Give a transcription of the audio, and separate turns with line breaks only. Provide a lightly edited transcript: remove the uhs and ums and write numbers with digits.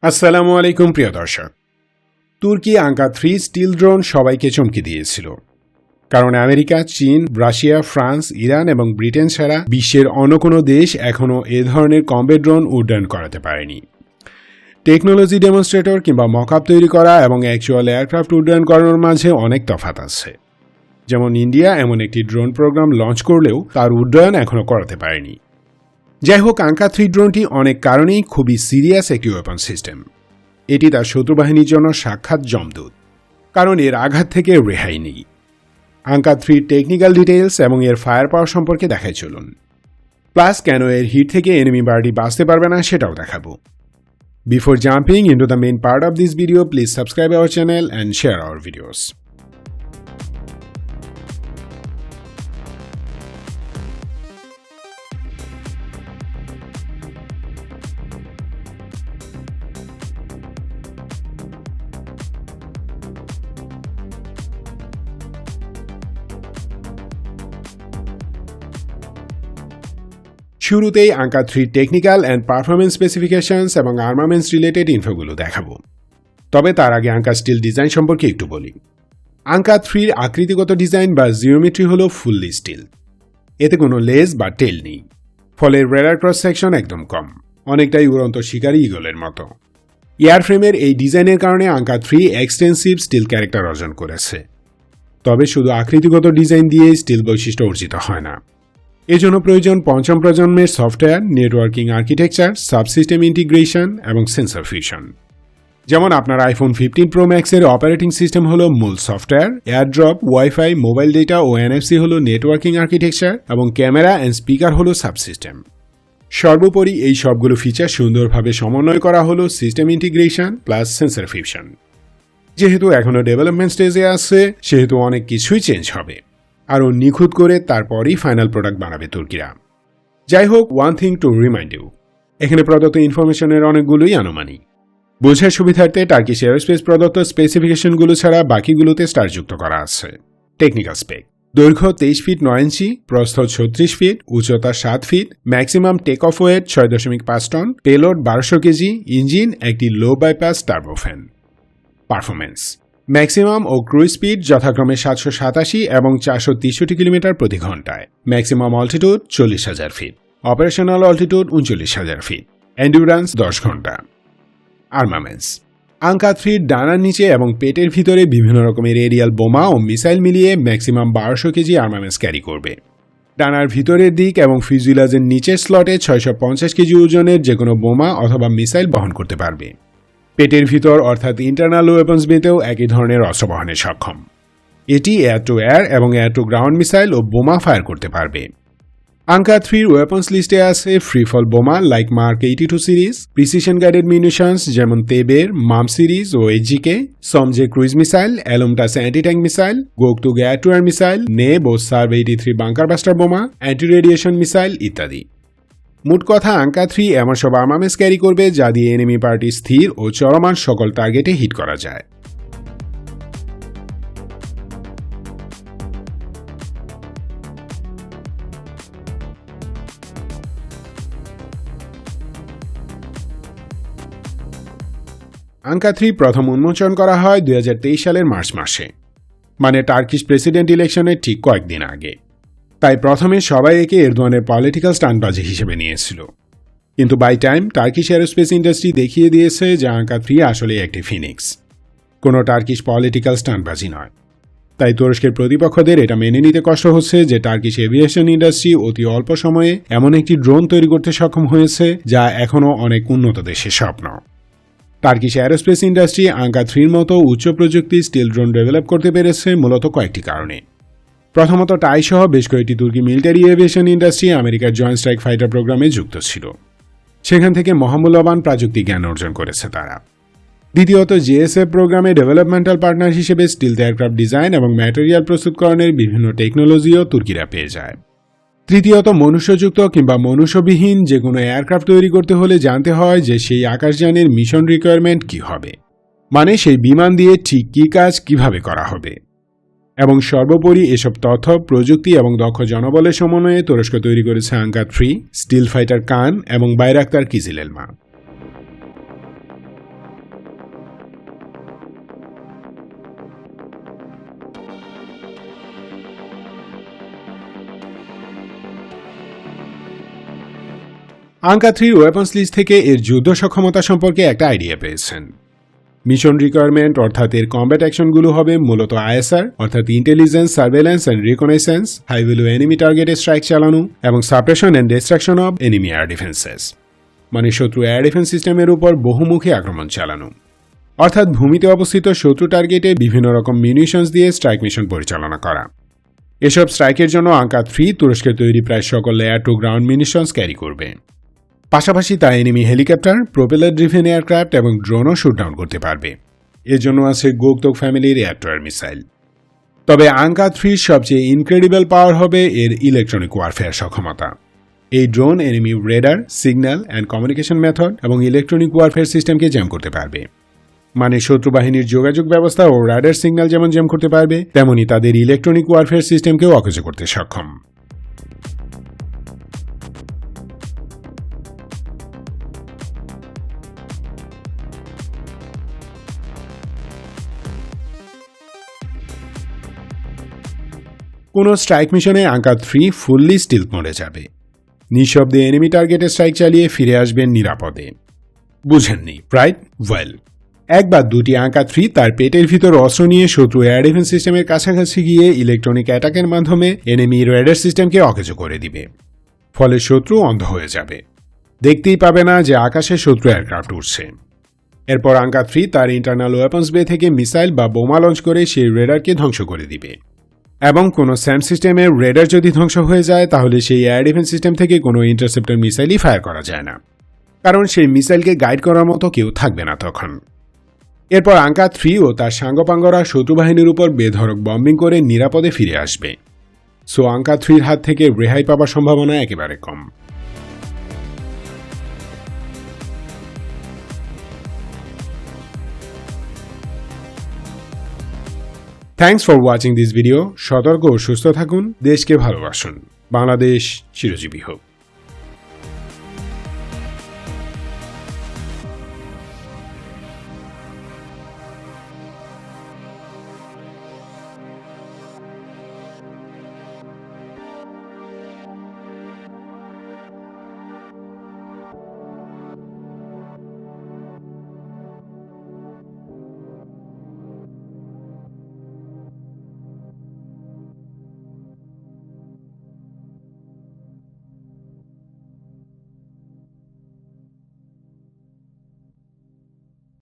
আসসালামু আলাইকুম প্রিয় দর্শক। তুর্কি আঙ্কা-3 স্টিল ড্রোন সবাইকে চমকে দিয়েছিল, কারণ আমেরিকা, চীন, রাশিয়া, ফ্রান্স, ইরান এবং ব্রিটেন ছাড়া বিশ্বের অন্য কোনো দেশ এখনও এ ধরনের কমব্যাট ড্রোন উড্ডয়ন করাতে পারেনি। টেকনোলজি ডেমনস্ট্রেটর কিংবা মকআপ তৈরি করা এবং অ্যাকচুয়াল এয়ারক্রাফট উড্ডয়ন করানোর মাঝে অনেক তফাৎ আছে। যেমন ইন্ডিয়া এমন একটি ড্রোন প্রোগ্রাম লঞ্চ করলেও তার উড্ডয়ন এখনও করাতে পারেনি। যাই হোক, আঙ্কা-3 ড্রোনটি অনেক কারণেই খুবই সিরিয়াস একটি ওয়েপন সিস্টেম। এটি তার শত্রুবাহিনীর জন্য সাক্ষাৎ যমদূত, কারণ এর আঘাত থেকে রেহাই নেই। আঙ্কা-3 টেকনিক্যাল ডিটেইলস এবং এর ফায়ার পাওয়ার সম্পর্কে দেখাই চলুন। প্লাস কেন এর হিট থেকে এনিমি বার্ডি বাঁচতে পারবে না সেটাও দেখাবো। Before jumping into the main part of this video, please subscribe our channel and share our videos. শুরুতেই আঙ্কা-3 টেকনিক্যাল অ্যান্ড পারফরমেন্স স্পেসিফিকেশনস এবং আর্মামেন্টস রিলেটেড ইনফোগুলো দেখাবো। তবে তার আগে আঙ্কা স্টিল ডিজাইন সম্পর্কে একটু বলি। আঙ্কা-3 আকৃতিগত ডিজাইন বা জিওমেট্রি হলো ফুললি স্টিল। এতে কোনো লেজ বা টেল নেই, ফলে রেডার ক্রস সেকশন একদম কম, অনেকটাই উড়ন্ত শিকারী ইগলের মতো। এয়ারফ্রেমের এই ডিজাইনের কারণে আঙ্কা-3 এক্সটেন্সিভ স্টিল ক্যারেক্টার অর্জন করেছে। তবে শুধু আকৃতিগত ডিজাইন দিয়ে স্টিল বৈশিষ্ট্য অর্জিত হয় না। এজন্য প্রয়োজন পঞ্চম প্রজন্মের software, networking architecture, subsystem integration এবং সেন্সর ফিউশন। যেমন আপনার আইফোন 15 প্রো ম্যাক্সের অপারেটিং সিস্টেম হলো মূল software, AirDrop, wifi, mobile data ও এনএফসি হলো নেটওয়ার্কিং আর্কিটেকচার এবং ক্যামেরা অ্যান্ড স্পিকার হলো সাবসিস্টেম। সর্বোপরি এই সবগুলো ফিচার সুন্দরভাবে সমন্বয় করা হলো system integration plus sensor fusion. যেহেতু এখনও ডেভেলপমেন্ট স্টেজে আছে, সেহেতু অনেক কিছুই চেঞ্জ হবে, আরও নিখুঁত করে তারপরই ফাইনাল প্রোডাক্ট বানাবে তুর্কিরা। যাই হোক, one thing to remind you, এখানে প্রদত্ত ইনফরমেশনের অনেকগুলোই আনুমানিক। বোঝার সুবিধার্থে টার্কিশ এরোস্পেস প্রদত্ত স্পেসিফিকেশনগুলো ছাড়া বাকিগুলোতে স্টার যুক্ত করা আছে। টেকনিক্যাল স্পেক: দৈর্ঘ্য 23 ফিট 9 ইঞ্চি, প্রস্থ 36 ফিট, উচ্চতা 7 feet, maximum take off weight 6.5 ton, payload 1200 KG, engine একটি low bypass turbofan. Performance: maximum ও ক্রুজ স্পিড যথাক্রমে 787 এবং 463 কিলোমিটার প্রতি ঘন্টায়। Maximum altitude 40,000 feet, operational altitude 39,000 feet, endurance 10 ঘন্টা। আর্মামেন্টস: আঙ্কা-3 ডানার নিচে এবং পেটের ভিতরে বিভিন্ন রকমের এরিয়াল বোমা ও মিসাইল মিলিয়ে ম্যাক্সিমাম 1200 কেজি আর্মামেন্টস ক্যারি করবে। ডানার ভিতরের দিক এবং ফিউজুলাজের নিচের স্লটে 650 কেজি ওজনের যে কোনো বোমা অথবা মিসাইল বহন করতে পারবে। পেটের ভিতর অর্থাৎ ইন্টারনাল ওয়েপন্স বেতেও একই ধরনের অস্ত্র বহনে সক্ষম। এটি এয়ার টু এয়ার এবং এয়ার টু গ্রাউন্ড মিসাইল ও বোমা ফায়ার করতে পারবে। আঙ্কা-3 ওয়েপন্স লিস্টে আছে ফ্রি ফল বোমা like Mark 82 series, precision guided munitions যেমন তেবের, মাম সিরিজ ও এইচজিকে, সমজে ক্রুইজ মিসাইল, অ্যালুমটাস anti tank missile, Goktug air to air missile, NEB ও সার্ভ 83 বাংকার বাস্টার বোমা, অ্যান্টি রেডিয়েশন মিসাইল ইত্যাদি। মোট কথা, আঙ্কা-3 এমন সব আর্মামেন্টস ক্যারি করবে যা দিয়ে এনিমি পার্টি স্থির ও চলমান সকল টার্গেটে হিট করা যায়। আঙ্কা-3 প্রথম উন্মোচন করা হয় 2023 সালের মার্চ মাসে, মানে টার্কিশ প্রেসিডেন্ট ইলেকশনের ঠিক কয়েকদিন আগে। তাই প্রথমে সবাই একে এরদোয়ানের পলিটিক্যাল স্টান্টবাজি হিসেবে নিয়েছিল। কিন্তু by time Turkish aerospace industry দেখিয়ে দিয়েছে যে আঙ্কা-3 আসলে একটি ফিনিক্স, কোনো টার্কিশ পলিটিক্যাল স্টান্টবাজি নয়। তাই তুরস্কের প্রতিপক্ষদের এটা মেনে নিতে কষ্ট হচ্ছে যে টার্কিশ এভিয়েশন ইন্ডাস্ট্রি অতি অল্প সময়ে এমন একটি ড্রোন তৈরি করতে সক্ষম হয়েছে যা এখনও অনেক উন্নত দেশের স্বপ্ন। টার্কিশ এরোস্পেস ইন্ডাস্ট্রি আঙ্কা-3 মতো উচ্চ প্রযুক্তির স্টিল ড্রোন ডেভেলপ করতে পেরেছে মূলত কয়েকটি কারণে। প্রথমত, টাই সহ বেশ কয়েকটি তুর্কি মিলিটারি এভিয়েশন ইন্ডাস্ট্রি আমেরিকার জয়েন্ট স্ট্রাইক ফাইটার প্রোগ্রামে যুক্ত ছিল। সেখান থেকে মহামূল্যবান প্রাযুক্তিক জ্ঞান অর্জন করেছে তারা। দ্বিতীয়ত, জিএসএফ প্রোগ্রামে ডেভেলপমেন্টাল পার্টনার হিসেবে স্টিলথ এয়ারক্রাফট ডিজাইন এবং ম্যাটেরিয়াল প্রস্তুতকরণের বিভিন্ন টেকনোলজিও তুর্কিরা পেয়ে যায়। তৃতীয়ত, মনুষ্যযুক্ত কিংবা মনুষ্যবিহীন যে কোনো এয়ারক্রাফট তৈরি করতে হলে জানতে হয় যে সেই আকাশযানের মিশন রিকোয়ারমেন্ট কী হবে, মানে সেই বিমান দিয়ে ঠিক কী কাজ কিভাবে করা হবে। এবং সর্বোপরি এসব তথ্য, প্রযুক্তি এবং দক্ষ জনবলের সমন্বয়ে তুরস্ক তৈরি করেছে আঙ্কা-3, স্টিল ফাইটার কান এবং Bayraktar Kizilelma. Anka-3 weapons list থেকে এর যুদ্ধ সক্ষমতা সম্পর্কে একটা আইডিয়া পেয়েছেন। মিশন রিকোয়ারমেন্ট অর্থাৎ এর কমব্যাট অ্যাকশনগুলো হবে মূলত আইএসআর অর্থাৎ intelligence, surveillance and reconnaissance, high value enemy টার্গেটে স্ট্রাইক চালানো এবং suppression and destruction of enemy air defences, মানে শত্রু এয়ার ডিফেন্স সিস্টেমের উপর বহুমুখী আক্রমণ চালানো, অর্থাৎ ভূমিতে অবস্থিত শত্রু টার্গেটে বিভিন্ন রকম মিউনিশনস দিয়ে স্ট্রাইক মিশন পরিচালনা করা। এসব স্ট্রাইকের জন্য Anka-3 তুরস্কের তৈরি প্রায় সকল air to ground munitions carry করবে। পাশাপাশি তা enemy helicopter, propeller driven aircraft এবং ড্রোনও শুটডাউন করতে পারবে। এর জন্য আছে গোকতোক ফ্যামিলির এয়ার টু এয়ার মিসাইল। তবে Anka-3 সবচেয়ে ইনক্রেডিবল পাওয়ার হবে এর ইলেকট্রনিক ওয়ারফেয়ার সক্ষমতা। এই drone enemy radar, signal and communication method এবং ইলেকট্রনিক ওয়ারফেয়ার সিস্টেমকে জ্যাম করতে পারবে। মানে শত্রু বাহিনীর যোগাযোগ ব্যবস্থা ও রাডার সিগন্যাল যেমন জ্যাম করতে পারবে, তেমনি তাদের ইলেকট্রনিক ওয়ারফেয়ার সিস্টেমকেও অকেজ করতে সক্ষম। কোনো স্ট্রাইক মিশনে Anka-3 ফুললি স্টিলথ মোডে যাবে। নিঃশব্দে এনিমি টার্গেটে স্ট্রাইক চালিয়ে ফিরে আসবেন নিরাপদে। বুঝেননি, রাইট? ওয়েল, এক বা দুটি Anka-3 তার পেটের ভিতর অস্ত্র নিয়ে শত্রু এয়ার ডিফেন্স সিস্টেমের কাছাকাছি গিয়ে ইলেকট্রনিক অ্যাটাকের মাধ্যমে এনিমি রেডার সিস্টেমকে অকেজ করে দিবে। ফলে শত্রু অন্ধ হয়ে যাবে, দেখতেই পাবে না যে আকাশে শত্রু এয়ারক্রাফট উঠছে। এরপর Anka-3 তার ইন্টারনাল ওয়েপন্স বে থেকে মিসাইল বা বোমা লঞ্চ করে সেই রেডারকে ধ্বংস করে দিবে। এবং কোনো স্যাম সিস্টেমের রেডার যদি ধ্বংস হয়ে যায়, তাহলে সেই এয়ার ডিফেন্স সিস্টেম থেকে কোনো ইন্টারসেপ্টর মিসাইলই ফায়ার করা যায় না, কারণ সেই মিসাইলকে গাইড করার মতো কেউ থাকবে না তখন। এরপর Anka-3 ও তার সাঙ্গপাঙ্গরা শত্রু বাহিনীর উপর বেধড়ক বম্বিং করে নিরাপদে ফিরে আসবে। সো Anka-3 হাত থেকে রেহাই পাবার সম্ভাবনা একেবারে কম। Thanks for watching this video. সতর্ক ও সুস্থ থাকুন, দেশকে ভালোবাসুন। বাংলাদেশ চিরজীবী হোক।